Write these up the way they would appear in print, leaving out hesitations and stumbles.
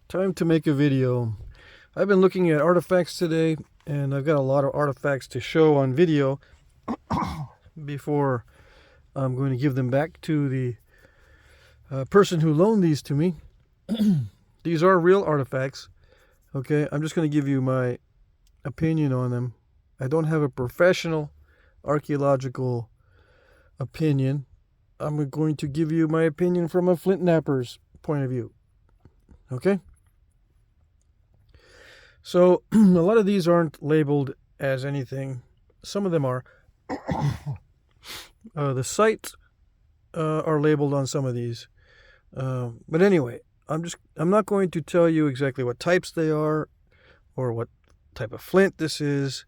Time to make a video. I've been looking at artifacts today, and I've got a lot of artifacts to show on video before I'm going to give them back to the person who loaned these to me. These are real artifacts. Okay, I'm just going to give you my opinion on them. I don't have a professional archaeological opinion. I'm going to give you my opinion from a flint knapper's point of view. Okay? So, a lot of these aren't labeled as anything. Some of them are. The sites are labeled on some of these. But anyway, I'm not going to tell you exactly what types they are or what type of flint this is.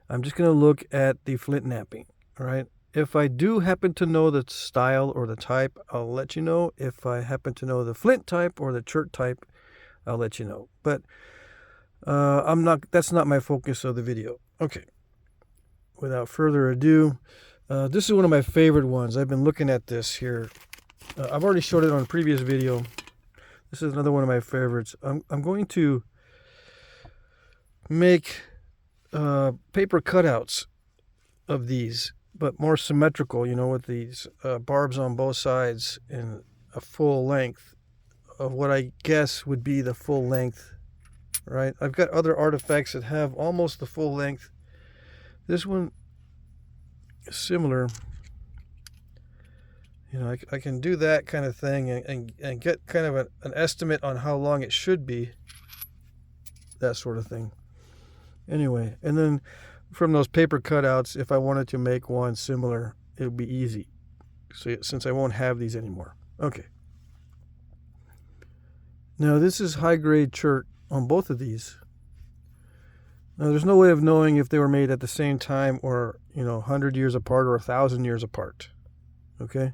I'm just going to look at the flint knapping. All right? If I do happen to know the style or the type, I'll let you know. If I happen to know the flint type or the chert type, I'll let you know. But that's not my focus of the video. Okay. Without further ado, this is one of my favorite ones. I've been looking at this here. I've already showed it on a previous video. This is another one of my favorites. I'm going to make paper cutouts of these, but more symmetrical, with these barbs on both sides and a full length of what I guess would be the full length, right? I've got other artifacts that have almost the full length. This one is similar. I can do that kind of thing and get kind of an estimate on how long it should be, that sort of thing. Anyway, and then from those paper cutouts, if I wanted to make one similar, it would be easy. So since I won't have these anymore. Okay. Now this is high grade chert on both of these. Now there's no way of knowing if they were made at the same time or 100 years apart or 1,000 years apart. Okay.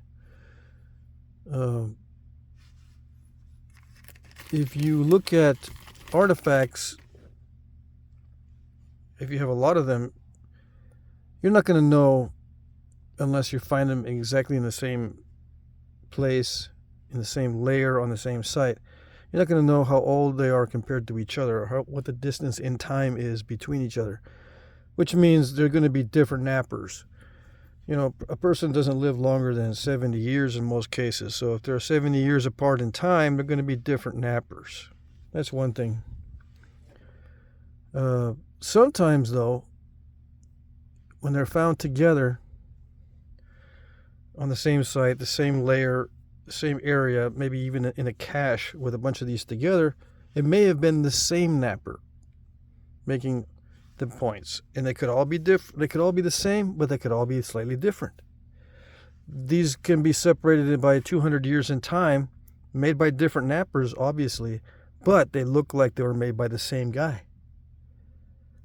If you look at artifacts, if you have a lot of them, you're not going to know unless you find them exactly in the same place, in the same layer, on the same site. You're not going to know how old they are compared to each other, or what the distance in time is between each other, which means they're going to be different knappers. A person doesn't live longer than 70 years in most cases, so if they're 70 years apart in time, they're going to be different knappers. That's one thing. Sometimes, though, when they're found together on the same site, the same layer, the same area, maybe even in a cache with a bunch of these together, it may have been the same napper making the points. And they could all be different. They could all be the same, but they could all be slightly different. These can be separated by 200 years in time, made by different nappers, obviously, but they look like they were made by the same guy.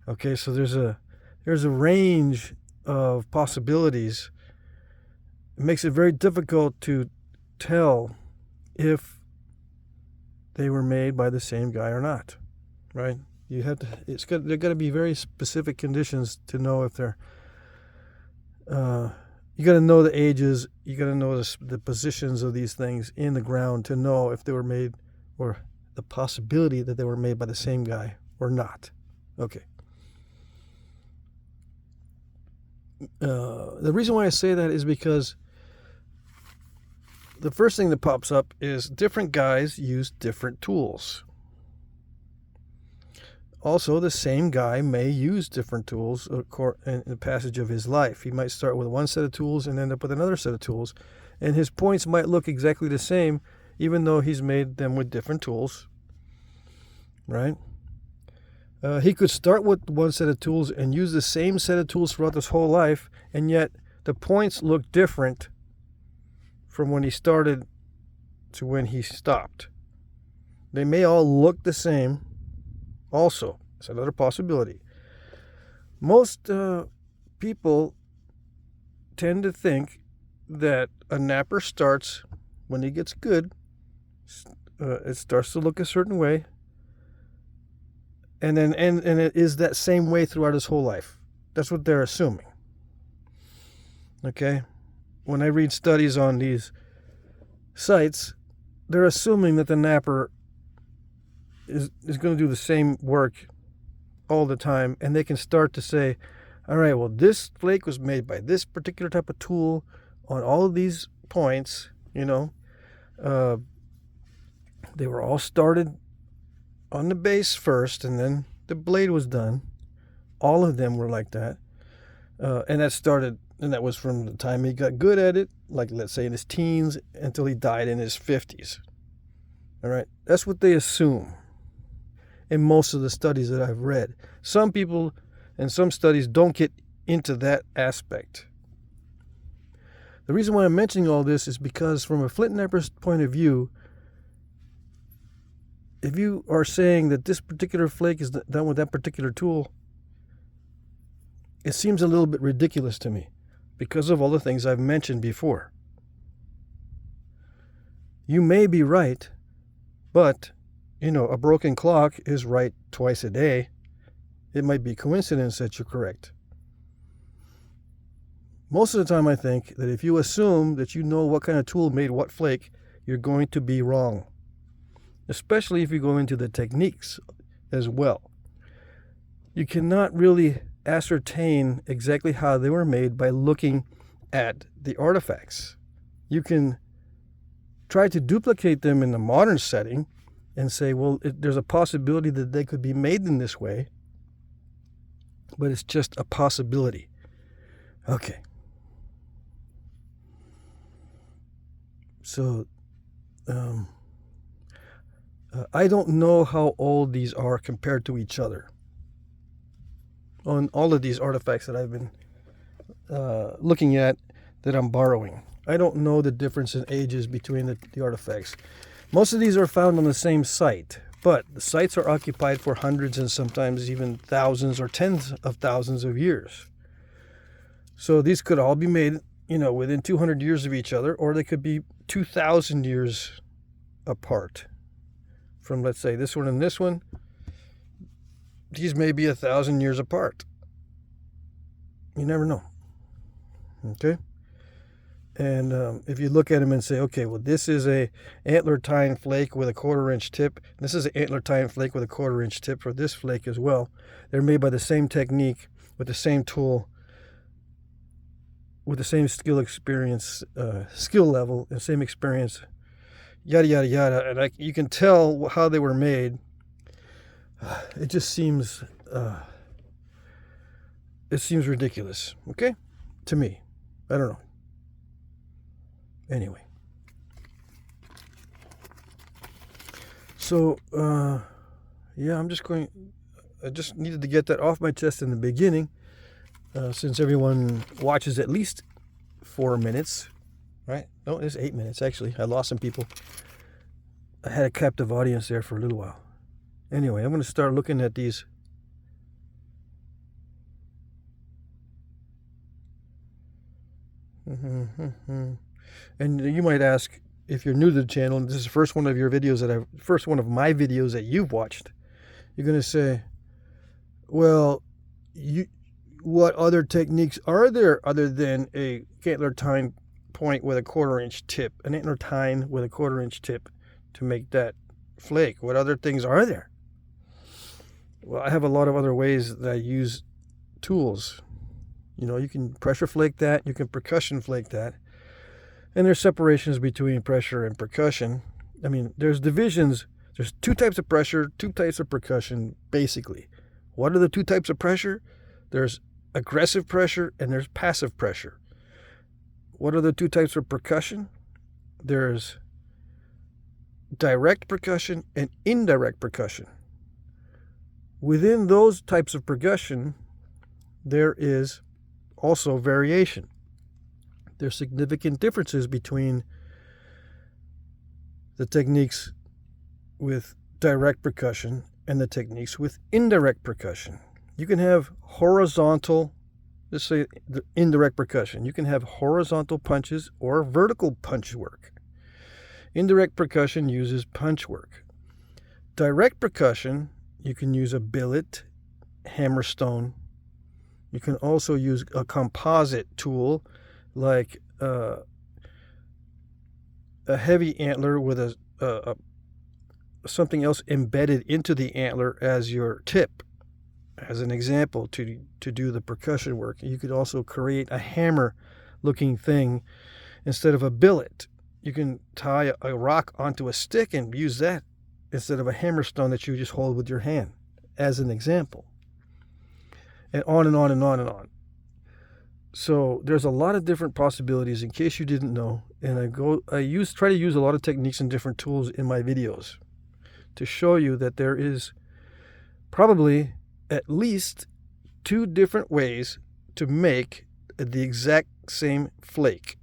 Okay, so there's a range of possibilities. It makes it very difficult to tell if they were made by the same guy or not, right? There got to be very specific conditions to know if they're. You got to know the ages. You got to know the positions of these things in the ground to know if they were made, or the possibility that they were made by the same guy or not. Okay. The reason why I say that is because the first thing that pops up is different guys use different tools. Also, the same guy may use different tools in the passage of his life. He might start with one set of tools and end up with another set of tools, and his points might look exactly the same, even though he's made them with different tools, right? He could start with one set of tools and use the same set of tools throughout his whole life, and yet the points look different from when he started to when he stopped. They may all look the same. Also, it's another possibility. Most people tend to think that a napper starts when he gets good. It starts to look a certain way, and it is that same way throughout his whole life. That's what they're assuming. Okay? When I read studies on these sites, they're assuming that the napper is going to do the same work all the time, and they can start to say, all right, well, this flake was made by this particular type of tool on all of these points, you know. They were all started on the base first, and then the blade was done. All of them were like that. And that was from the time he got good at it, like let's say in his teens, until he died in his 50s. All right, that's what they assume in most of the studies that I've read. Some people and some studies don't get into that aspect. The reason why I'm mentioning all this is because from a flint knapper's point of view, if you are saying that this particular flake is done with that particular tool, it seems a little bit ridiculous to me because of all the things I've mentioned before. You may be right, but, you know, a broken clock is right twice a day. It might be coincidence that you're correct. Most of the time I think that if you assume that you know what kind of tool made what flake, you're going to be wrong. Especially if you go into the techniques as well. You cannot really ascertain exactly how they were made by looking at the artifacts. You can try to duplicate them in the modern setting and say, well, there's a possibility that they could be made in this way, but it's just a possibility. Okay. So, I don't know how old these are compared to each other. On all of these artifacts that I've been looking at that I'm borrowing, I don't know the difference in ages between the artifacts. Most of these are found on the same site, but the sites are occupied for hundreds and sometimes even thousands or tens of thousands of years. So these could all be made, you know, within 200 years of each other, or they could be 2,000 years apart. From, let's say, this one and this one, these may be 1,000 years apart. You never know. Okay? And if you look at them and say, okay, well, this is a antler tine flake with a 1/4 inch tip. This is an antler tine flake with a 1/4 inch tip for this flake as well. They're made by the same technique, with the same tool, with the same skill level, and same experience, yada, yada, yada. And you can tell how they were made. It just seems, ridiculous, okay? To me. I don't know. Anyway. So, yeah, I just needed to get that off my chest in the beginning, since everyone watches at least 4 minutes, right? No, it's 8 minutes, actually. I lost some people. I had a captive audience there for a little while. Anyway, I'm going to start looking at these. And you might ask, if you're new to the channel, and this is the first one of my videos that you've watched, you're going to say, well, what other techniques are there other than a antler tine point with a 1/4 inch tip, an antler tine with a 1/4 inch tip to make that flake? What other things are there? Well, I have a lot of other ways that I use tools. You know, you can pressure flake that, you can percussion flake that. And there's separations between pressure and percussion. I mean, there's divisions. There's 2 types of pressure, 2 types of percussion, basically. What are the 2 types of pressure? There's aggressive pressure and there's passive pressure. What are the 2 types of percussion? There's direct percussion and indirect percussion. Within those types of percussion, there is also variation. There's significant differences between the techniques with direct percussion and the techniques with indirect percussion. You can have horizontal, let's say the indirect percussion. You can have horizontal punches or vertical punch work. Indirect percussion uses punch work. Direct percussion, you can use a billet, hammerstone. You can also use a composite tool like a heavy antler with a something else embedded into the antler as your tip, as an example, to do the percussion work. You could also create a hammer-looking thing instead of a billet. You can tie a rock onto a stick and use that instead of a hammerstone that you just hold with your hand, as an example. And on and on and on and on. So there's a lot of different possibilities in case you didn't know. And I try to use a lot of techniques and different tools in my videos to show you that there is probably at least 2 different ways to make the exact same flake.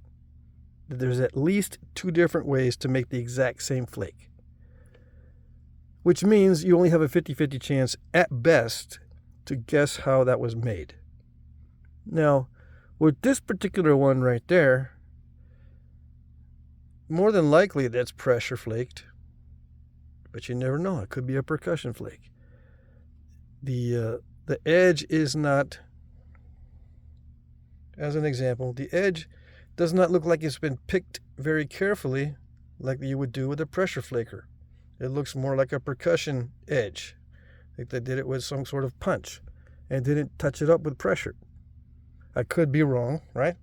There's at least 2 different ways to make the exact same flake, which means you only have a 50-50 chance at best to guess how that was made. Now, with this particular one right there, more than likely that's pressure flaked, but you never know. It could be a percussion flake. The edge is not, as an example, the edge does not look like it's been picked very carefully like you would do with a pressure flaker. It looks more like a percussion edge, like they did it with some sort of punch and didn't touch it up with pressure. I could be wrong, right?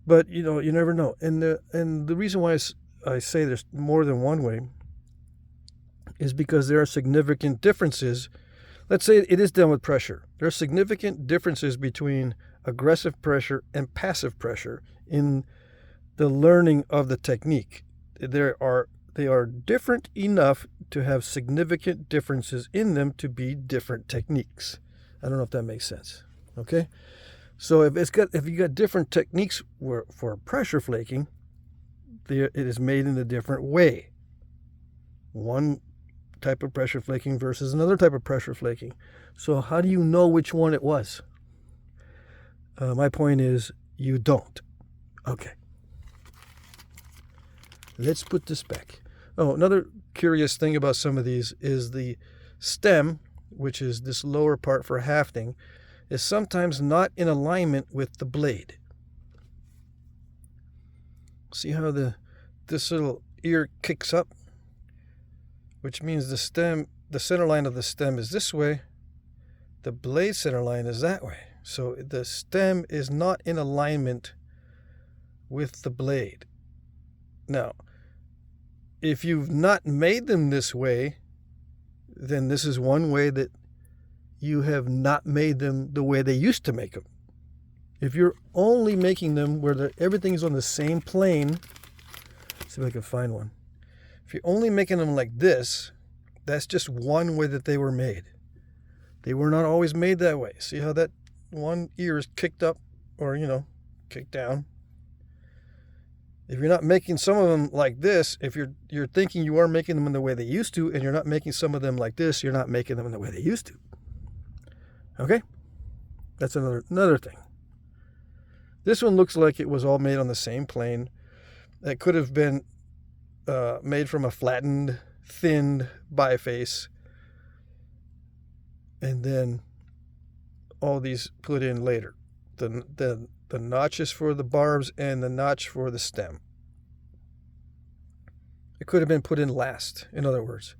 But you never know. And the reason why I say there's more than one way is because there are significant differences. Let's say it is done with pressure. There are significant differences between aggressive pressure and passive pressure in the learning of the technique. They are different enough to have significant differences in them to be different techniques. I don't know if that makes sense. Okay? So if you got different techniques for pressure flaking, it is made in a different way. One type of pressure flaking versus another type of pressure flaking. So how do you know which one it was? My point is, you don't. Okay. Let's put this back. Oh, another curious thing about some of these is the stem, which is this lower part for hafting, is sometimes not in alignment with the blade. See how this little ear kicks up? Which means the center line of the stem is this way. The blade center line is that way. So the stem is not in alignment with the blade. Now, if you've not made them this way, then this is one way that you have not made them the way they used to make them. If you're only making them where everything's on the same plane, let's see if I can find one. If you're only making them like this, that's just one way that they were made. They were not always made that way. See how that one ear is kicked up or, kicked down? If you're not making some of them like this, if you're thinking you are making them in the way they used to, and you're not making some of them like this, you're not making them in the way they used to. Okay? That's another thing. This one looks like it was all made on the same plane. It could have been made from a flattened, thinned biface, and then all these put in later. The notches for the barbs and the notch for the stem. It could have been put in last, in other words.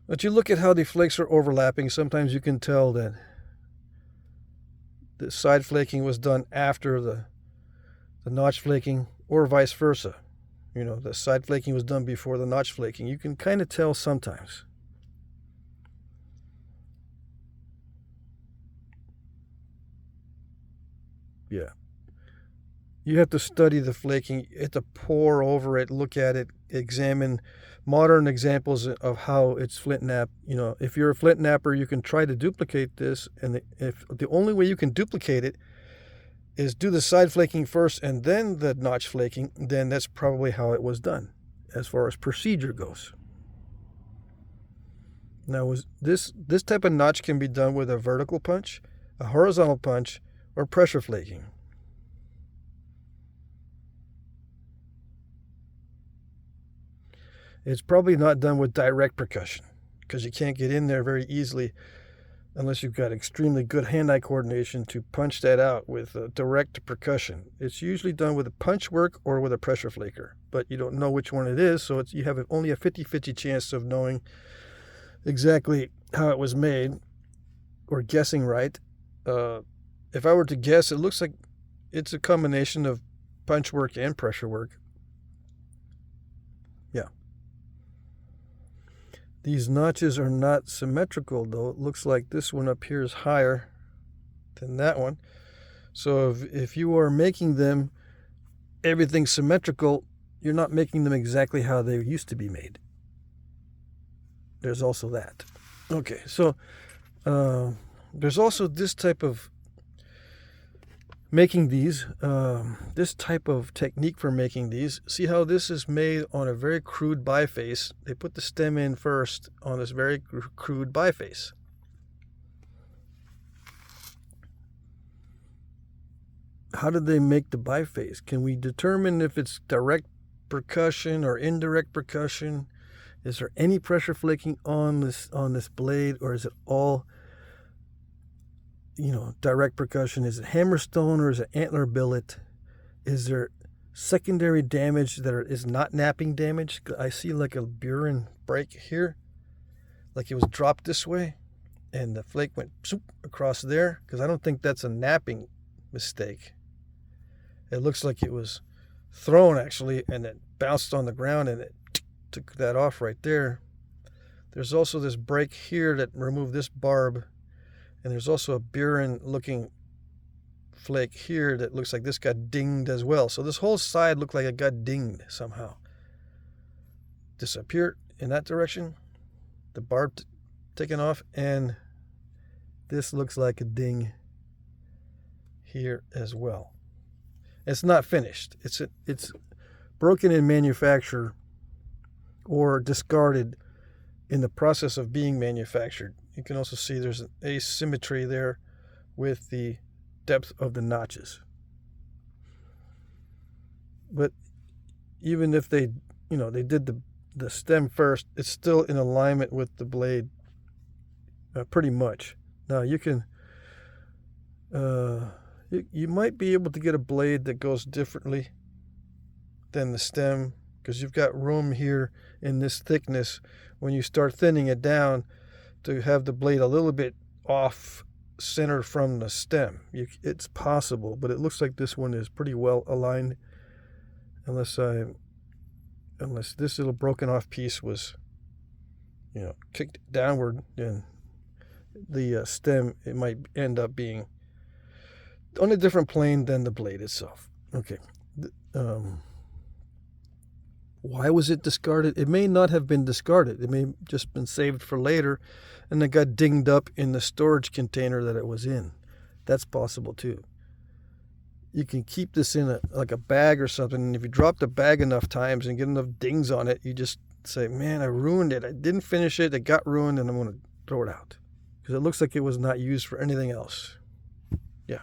But you look at how the flakes are overlapping, sometimes you can tell that the side flaking was done after the notch flaking, or vice versa. The side flaking was done before the notch flaking. You can kind of tell sometimes. Yeah. You have to study the flaking. You have to pore over it, look at it, examine modern examples of how it's flint knap. If you're a flint napper, you can try to duplicate this, and if the only way you can duplicate it is do the side flaking first and then the notch flaking, then that's probably how it was done as far as procedure goes. Now, this type of notch can be done with a vertical punch, a horizontal punch, or pressure flaking. It's probably not done with direct percussion because you can't get in there very easily unless you've got extremely good hand-eye coordination to punch that out with direct percussion. It's usually done with a punch work or with a pressure flaker. but you don't know which one it is, so you have only a 50-50 chance of knowing exactly how it was made or guessing right. If I were to guess, it looks like it's a combination of punch work and pressure work. Yeah. These notches are not symmetrical, though. It looks like this one up here is higher than that one. So if you are making them everything symmetrical, you're not making them exactly how they used to be made. There's also that. Okay, so there's also this type of making these, this type of technique for making these. See how this is made on a very crude biface. They put the stem in first on this very crude biface. How did they make the biface? Can we determine if it's direct percussion or indirect percussion? Is there any pressure flaking on this blade, or is it all, direct percussion? Is it hammerstone or is it antler billet? Is there secondary damage that is not napping damage? I see like a burin break here, like it was dropped this way, and the flake went across there, because I don't think that's a napping mistake. It looks like it was thrown actually, and it bounced on the ground, and it took that off right there. There's also this break here that removed this barb, and there's also a burin looking flake here that looks like this got dinged as well. So this whole side looked like it got dinged somehow. Disappeared in that direction, the barb taken off, and this looks like a ding here as well. It's not finished. It's broken in manufacture or discarded in the process of being manufactured. You can also see there's an asymmetry there with the depth of the notches. But even if they did the stem first, it's still in alignment with the blade pretty much. Now you can you might be able to get a blade that goes differently than the stem, because you've got room here in this thickness when you start thinning it down to have the blade a little bit off center from the stem. It's possible, but it looks like this one is pretty well aligned, unless this little broken off piece was kicked downward, and the stem, it might end up being on a different plane than the blade itself. Okay. Why was it discarded? It may not have been discarded. It may have just been saved for later, and it got dinged up in the storage container that it was in. That's possible too. You can keep this in a bag or something, and if you drop the bag enough times and get enough dings on it, you just say, man, I ruined it. I didn't finish it. It got ruined, and I'm going to throw it out, because it looks like it was not used for anything else. Yeah.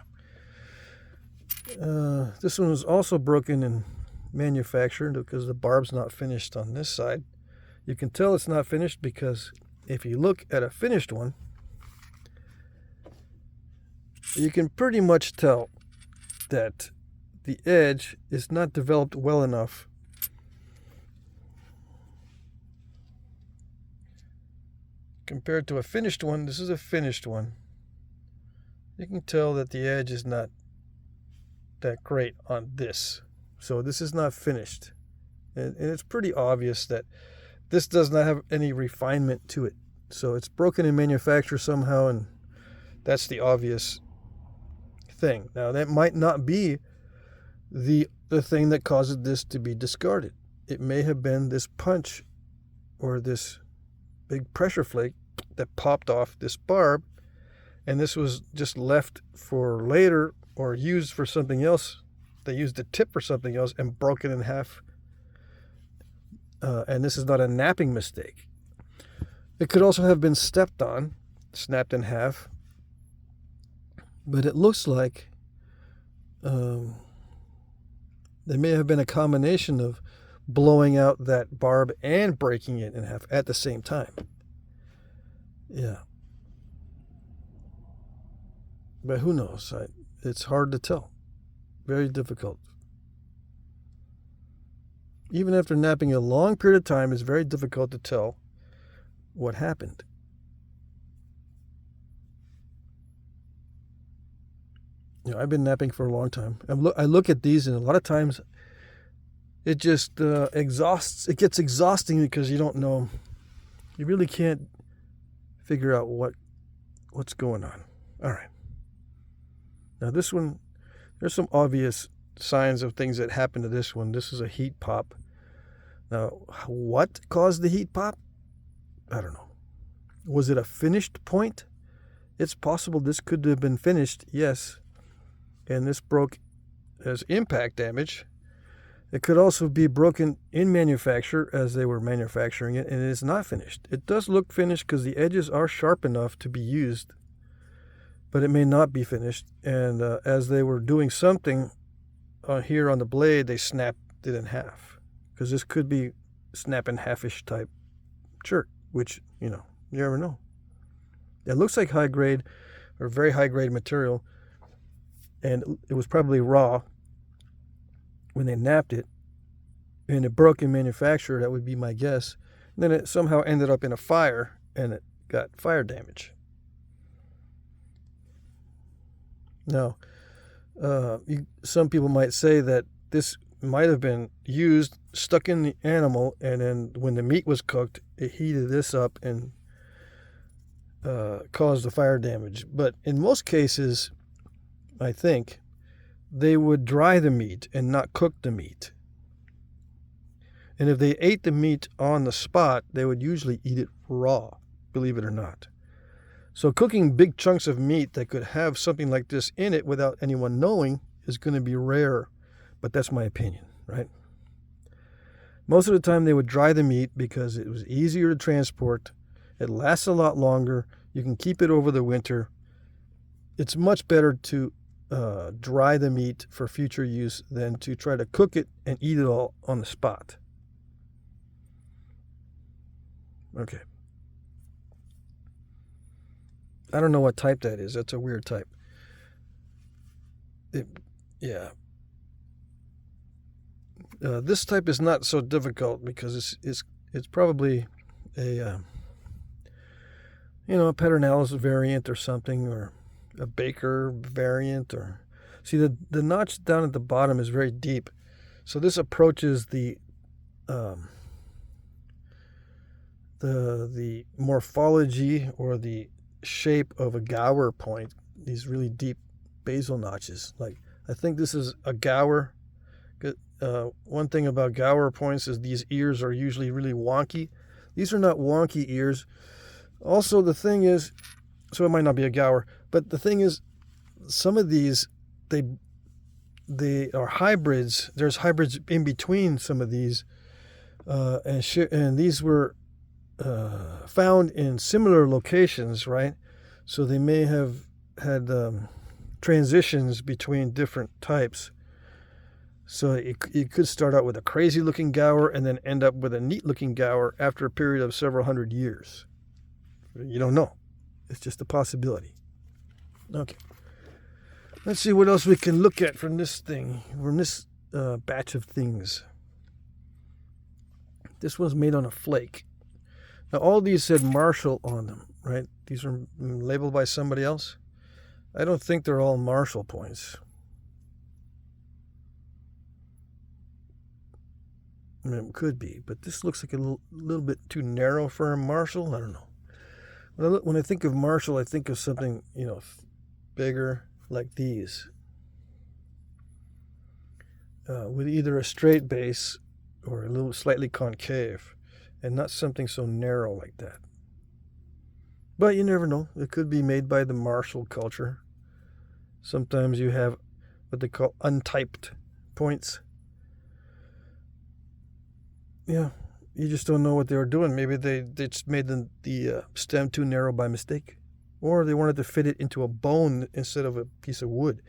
This one was also broken and manufactured because the barb's not finished on this side. You can tell it's not finished because if you look at a finished one, you can pretty much tell that the edge is not developed well enough compared to a finished one. This is a finished one. You can tell that the edge is not that great on this. So this is not finished. And it's pretty obvious that this does not have any refinement to it. So it's broken in manufacture somehow, and that's the obvious thing. Now, that might not be the thing that causes this to be discarded. It may have been this punch or this big pressure flake that popped off this barb, and this was just left for later or used for something else. They used the tip for something else and broke it in half. And this is not a napping mistake. It could also have been stepped on, snapped in half. But it looks like there may have been a combination of blowing out that barb and breaking it in half at the same time. Yeah. But who knows? It's hard to tell. Very difficult. Even after napping a long period of time, it's very difficult to tell what happened. I've been napping for a long time. I look at these, and a lot of times it just exhausts. It gets exhausting because you don't know. You really can't figure out what's going on. All right. Now this one, there's some obvious signs of things that happened to this one. This is a heat pop. Now, what caused the heat pop? I don't know. Was it a finished point? It's possible this could have been finished, yes. And this broke as impact damage. It could also be broken in manufacture as they were manufacturing it, and it is not finished. It does look finished because the edges are sharp enough to be used, but it may not be finished. And as they were doing something here on the blade, they snapped it in half, because this could be snap in half-ish type shirt, which, you never know. It looks like high grade or very high grade material, and it was probably raw when they napped it, and it broke in manufacture. That would be my guess. And then it somehow ended up in a fire, and it got fire damage. Now, some people might say that this might have been used, stuck in the animal, and then when the meat was cooked, it heated this up and caused the fire damage. But in most cases, I think, they would dry the meat and not cook the meat. And if they ate the meat on the spot, they would usually eat it raw, believe it or not. So cooking big chunks of meat that could have something like this in it without anyone knowing is going to be rare. But that's my opinion, right? Most of the time they would dry the meat because it was easier to transport. It lasts a lot longer. You can keep it over the winter. It's much better to dry the meat for future use than to try to cook it and eat it all on the spot. Okay. I don't know what type that is. That's a weird type. Yeah. This type is not so difficult because it's probably a a Pedernales variant or something, or a Baker variant. Or see, the notch down at the bottom is very deep, so this approaches the morphology or the shape of a Gower point. These really deep basal notches. Like, I think this is a Gower. One thing about Gower points is these ears are usually really wonky. These are not wonky ears. Also, the thing is, so it might not be a Gower, but the thing is, some of these, they are hybrids. There's hybrids in between some of these, and these were found in similar locations, right? So they may have had transitions between different types. So you could start out with a crazy looking Gower and then end up with a neat looking Gower after a period of several hundred years. You don't know. It's just a possibility. Okay. Let's see what else we can look at from this batch of things. This one's made on a flake. Now, all these said Marshall on them, right? These are labeled by somebody else. I don't think they're all Marshall points. I mean, it could be, but this looks like a little bit too narrow for a Marshall. I don't know. When I think of Marshall, I think of something, bigger, like these, with either a straight base or a little slightly concave, and not something so narrow like that. But you never know. It could be made by the Marshall culture. Sometimes you have what they call untyped points. Yeah, you just don't know what they were doing. Maybe they just made the stem too narrow by mistake. Or they wanted to fit it into a bone instead of a piece of wood.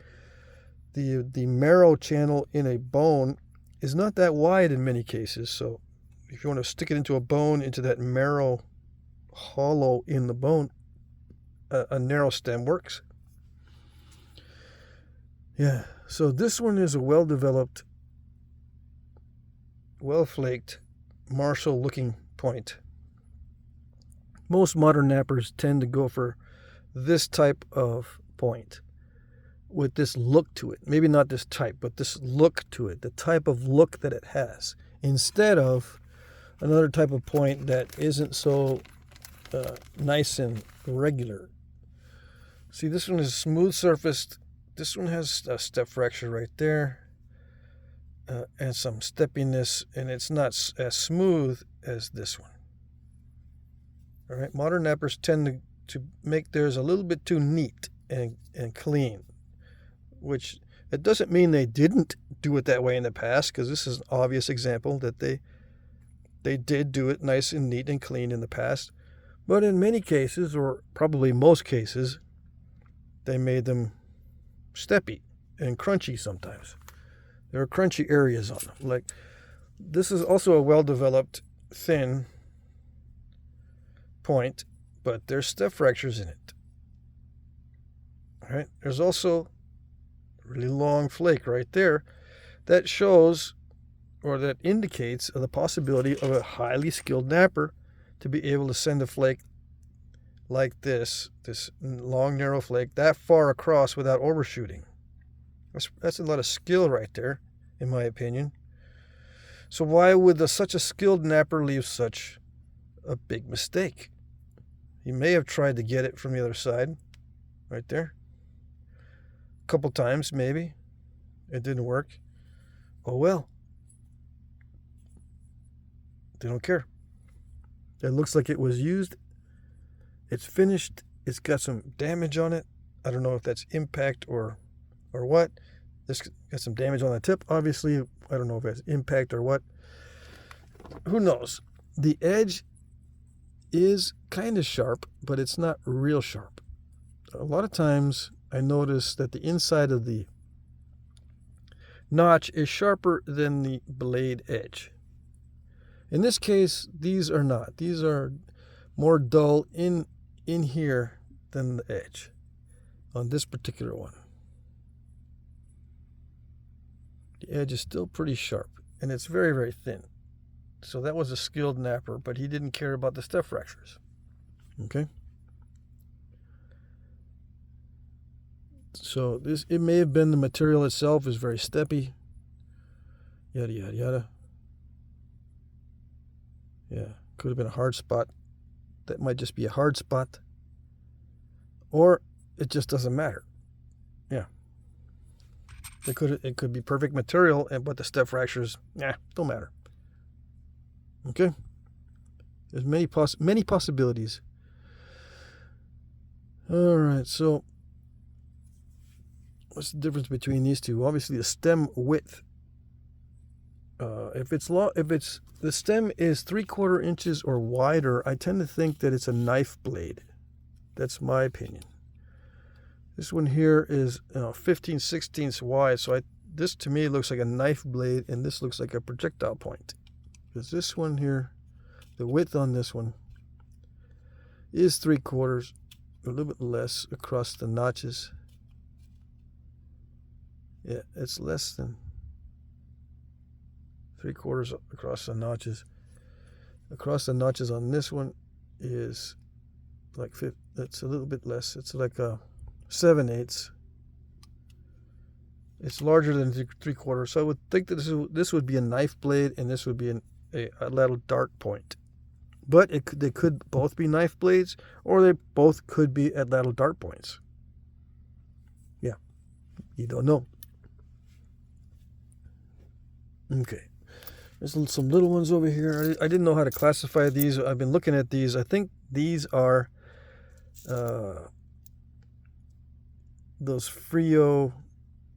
The marrow channel in a bone is not that wide in many cases, so if you want to stick it into a bone, into that marrow hollow in the bone, a narrow stem works. Yeah, so this one is a well-developed well-flaked, Marshall-looking point. Most modern nappers tend to go for this type of point with this look to it. Maybe not this type, but this look to it, the type of look that it has, instead of another type of point that isn't so nice and regular. See, this one is smooth surfaced. This one has a step fracture right there and some steppiness, and it's not as smooth as this one. All right, modern nappers tend to make theirs a little bit too neat and clean, which it doesn't mean they didn't do it that way in the past, because this is an obvious example that they did do it nice and neat and clean in the past. But in many cases, or probably most cases, they made them steppy and crunchy sometimes. There are crunchy areas on them. Like, this is also a well-developed, thin point, but there's step fractures in it. All right. There's also a really long flake right there that shows, or that indicates, the possibility of a highly skilled napper to be able to send a flake like this long, narrow flake, that far across without overshooting. That's a lot of skill right there, in my opinion. So why would such a skilled napper leave such a big mistake? He may have tried to get it from the other side, right there. A couple times, maybe. It didn't work. Oh well. They don't care. It looks like it was used. It's finished. It's got some damage on it. I don't know if that's impact or what. This got some damage on the tip, obviously. I don't know if it's impact or what. Who knows? The edge is kind of sharp, but it's not real sharp. A lot of times I notice that the inside of the notch is sharper than the blade edge. In this case, these are not. These are more dull in here than the edge on this particular one. The edge is still pretty sharp, and it's very, very thin. So that was a skilled napper, but he didn't care about the step fractures. Okay? So it may have been the material itself is very steppy. Yada, yada, yada. Yeah, could have been a hard spot. That might just be a hard spot. Or it just doesn't matter. Yeah. It could be perfect material, but the step fractures, don't matter. Okay? There's many possibilities. All right, so what's the difference between these two? Obviously, the stem width. If the stem is 3/4 inches or wider, I tend to think that it's a knife blade. That's my opinion. This one here is 15/16 wide, so this to me looks like a knife blade, and this looks like a projectile point. Because this one here, the width on this one is 3/4, a little bit less across the notches. Yeah, it's less than 3/4 across the notches. Across the notches on this one is like it's a little bit less. It's like a 7/8. It's larger than 3/4. So I would think that this would be a knife blade, and this would be a little dart point. But they could both be knife blades, or they both could be at little dart points. Yeah, you don't know. Okay. There's some little ones over here. I didn't know how to classify these. I've been looking at these. I think these are those Frio,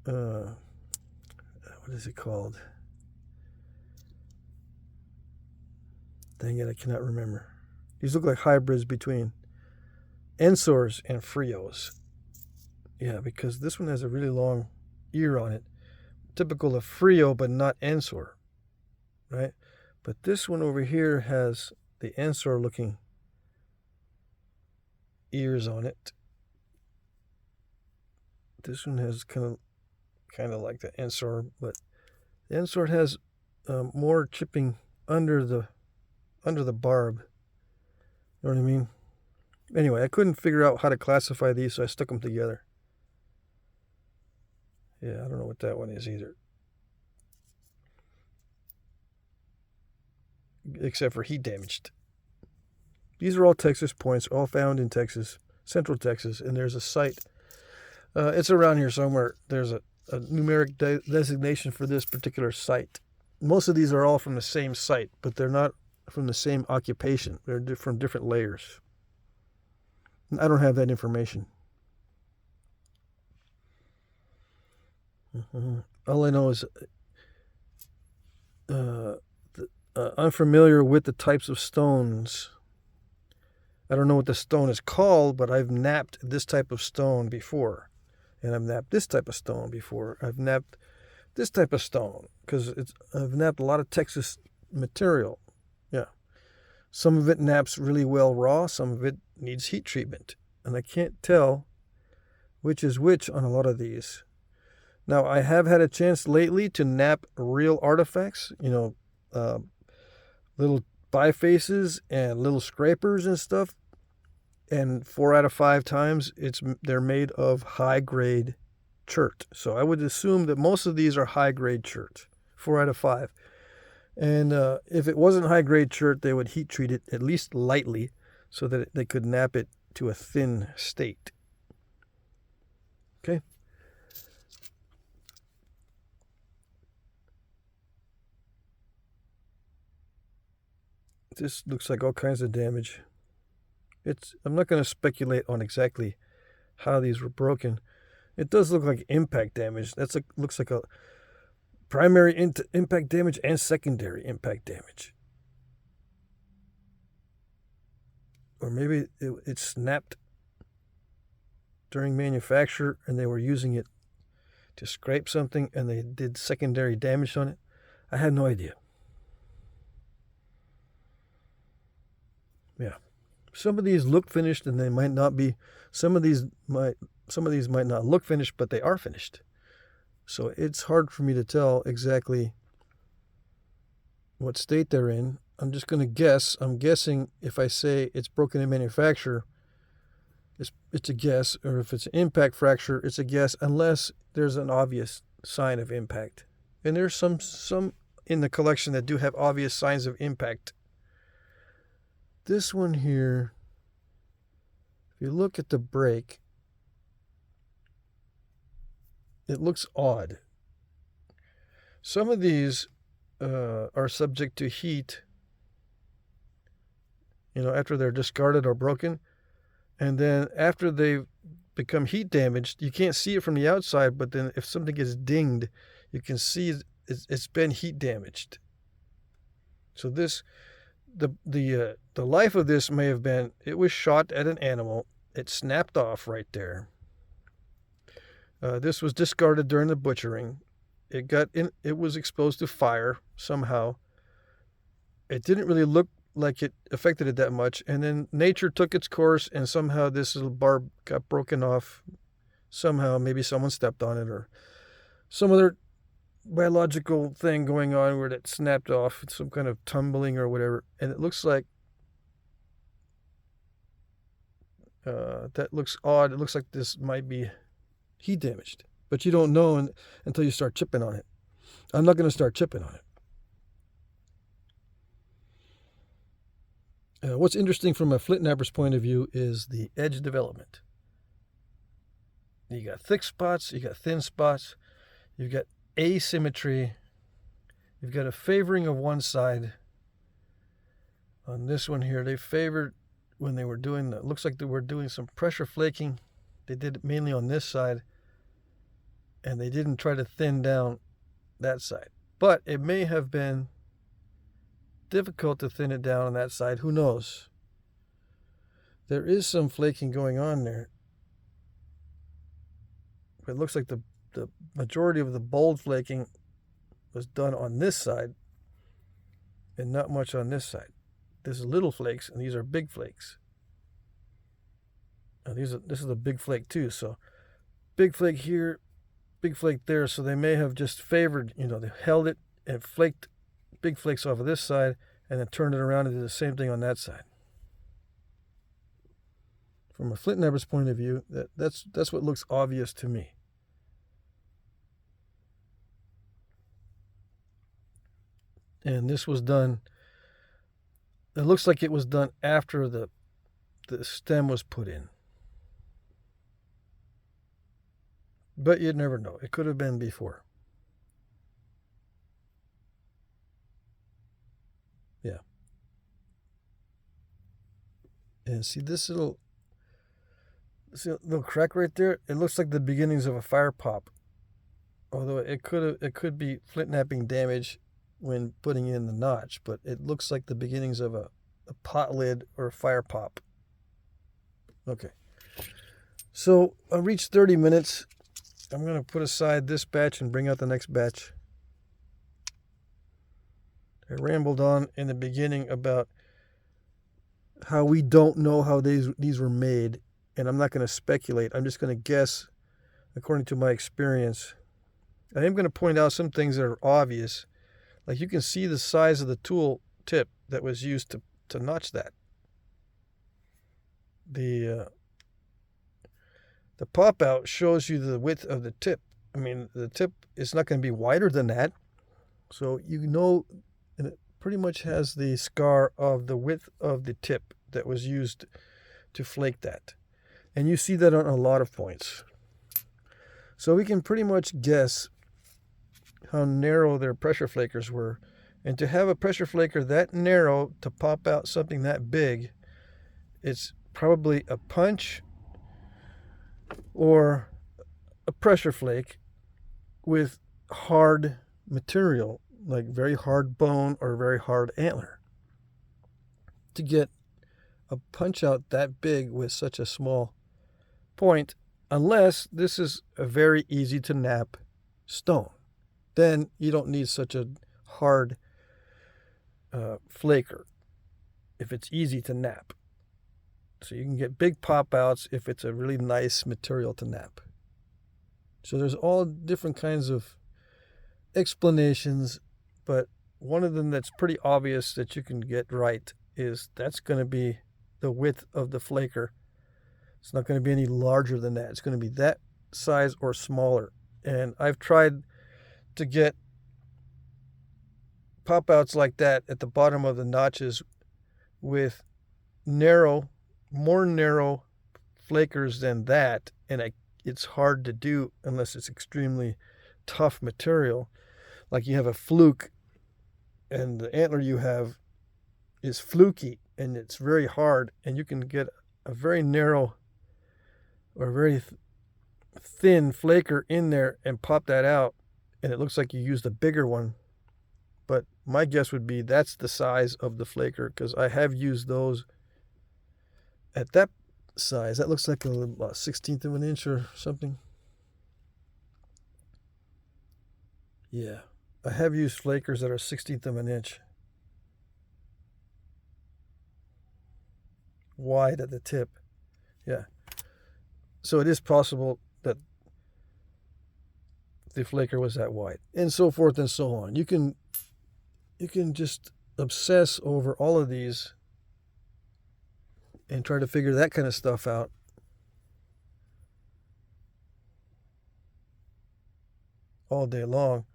what is it called? Dang it, I cannot remember. These look like hybrids between Ensors and Frios. Yeah, because this one has a really long ear on it. Typical of Frio, but not Ensor. Right? But this one over here has the Ensor looking ears on it. This one has kind of like the Ensor, but the Ensor has more chipping under the barb. You know what I mean? Anyway, I couldn't figure out how to classify these, so I stuck them together. Yeah, I don't know what that one is either. Except for heat damaged. These are all Texas points, all found in Texas, Central Texas, and there's a site. It's around here somewhere. There's a numeric designation for this particular site. Most of these are all from the same site, but they're not from the same occupation. They're from different layers. I don't have that information. All I know is unfamiliar with the types of stones. I don't know what the stone is called, but I've napped this type of stone before. And I've napped this type of stone before. I've napped this type of stone because I've napped a lot of Texas material. Yeah. Some of it naps really well raw. Some of it needs heat treatment. And I can't tell which is which on a lot of these. Now, I have had a chance lately to nap real artifacts, little bifaces and little scrapers and stuff. And 4 out of 5 times, they're made of high-grade chert. So I would assume that most of these are high-grade chert, 4 out of 5. And if it wasn't high-grade chert, they would heat treat it at least lightly so that they could nap it to a thin state. Okay. This looks like all kinds of damage. I'm not going to speculate on exactly how these were broken. It does look like impact damage. Looks like a primary impact damage and secondary impact damage. Or maybe it snapped during manufacture and they were using it to scrape something and they did secondary damage on it. I had no idea. Yeah. Some of these look finished and they might not be. Some of these might not look finished, but they are finished. So it's hard for me to tell exactly what state they're in. I'm just going to guess. I'm guessing if I say it's broken in manufacture, it's a guess. Or if it's an impact fracture, it's a guess, unless there's an obvious sign of impact. And there's some in the collection that do have obvious signs of impact. This one here, if you look at the break, it looks odd. Some of these are subject to heat, after they're discarded or broken. And then after they've become heat damaged, you can't see it from the outside, but then if something gets dinged, you can see it's been heat damaged. So the life of this may have been, it was shot at an animal, it snapped off right there. This was discarded during the butchering. It was exposed to fire somehow. It didn't really look like it affected it that much, and then nature took its course, and somehow this little barb got broken off. Somehow, maybe someone stepped on it, or some other biological thing going on where it snapped off, some kind of tumbling or whatever, and it looks like that looks odd. It looks like this might be heat damaged, but you don't know until you start chipping on it. I'm not going to start chipping on it. What's interesting from a flint knapper's point of view is the edge development. You got thick spots, you got thin spots, you've got asymmetry, you've got a favoring of one side. On this one here, they favored when they were doing looks like they were doing some pressure flaking. They did it mainly on this side, and they didn't try to thin down that side. But it may have been difficult to thin it down on that side. Who knows? There is some flaking going on there. It looks like the majority of the bold flaking was done on this side and not much on this side. This is little flakes and these are big flakes. Now this is a big flake too, so big flake here, big flake there, so they may have just favored, they held it and flaked big flakes off of this side and then turn it around and do the same thing on that side. From a flint knapper's point of view, that's what looks obvious to me. And this was done, it looks like it was done after the stem was put in. But you'd never know. It could have been before. Yeah. And see this little crack right there? It looks like the beginnings of a fire pop. Although it could be flint knapping damage when putting in the notch, but it looks like the beginnings of a pot lid or a fire pop. Okay. So I reached 30 minutes. I'm going to put aside this batch and bring out the next batch. I rambled on in the beginning about how we don't know how these were made, and I'm not going to speculate. I'm just going to guess according to my experience. I am going to point out some things that are obvious. Like you can see the size of the tool tip that was used to notch that. The pop out shows you the width of the tip. I mean, the tip is not going to be wider than that. So you know, and it pretty much has the scar of the width of the tip that was used to flake that. And you see that on a lot of points. So we can pretty much guess how narrow their pressure flakers were. And to have a pressure flaker that narrow to pop out something that big, it's probably a punch or a pressure flake with hard material, like very hard bone or very hard antler. To get a punch out that big with such a small point, unless this is a very easy to knap stone, then you don't need such a hard flaker if it's easy to knap. So you can get big pop outs if it's a really nice material to knap. So there's all different kinds of explanations, but one of them that's pretty obvious that you can get right is that's going to be the width of the flaker. It's not going to be any larger than that. It's going to be that size or smaller. And I've tried to get pop outs like that at the bottom of the notches with more narrow flakers than that, and it's hard to do unless it's extremely tough material. Like you have a fluke, and the antler you have is fluky, and it's very hard, and you can get a very narrow or very thin flaker in there and pop that out, and it looks like you used a bigger one. But my guess would be that's the size of the flaker, because I have used those at that size. That looks like a 16th of an inch or something. Yeah, I have used flakers that are 16th of an inch wide at the tip. Yeah, so it is possible that the flaker was that wide, and so forth and so on. You can just obsess over all of these and try to figure that kind of stuff out. All day long.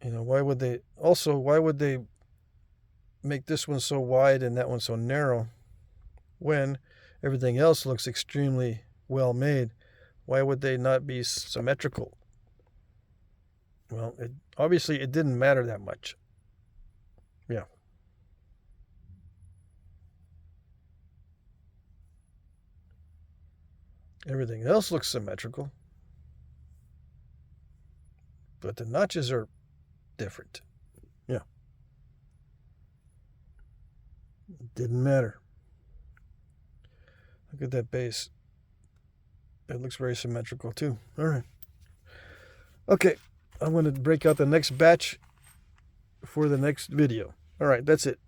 You know, why would they make this one so wide and that one so narrow when everything else looks extremely well made? Why would they not be symmetrical? Well, obviously it didn't matter that much. Yeah. Everything else looks symmetrical, but the notches are different. Yeah. It didn't matter. Look at that base. It looks very symmetrical too. All right. Okay. I'm going to break out the next batch for the next video. All right. That's it.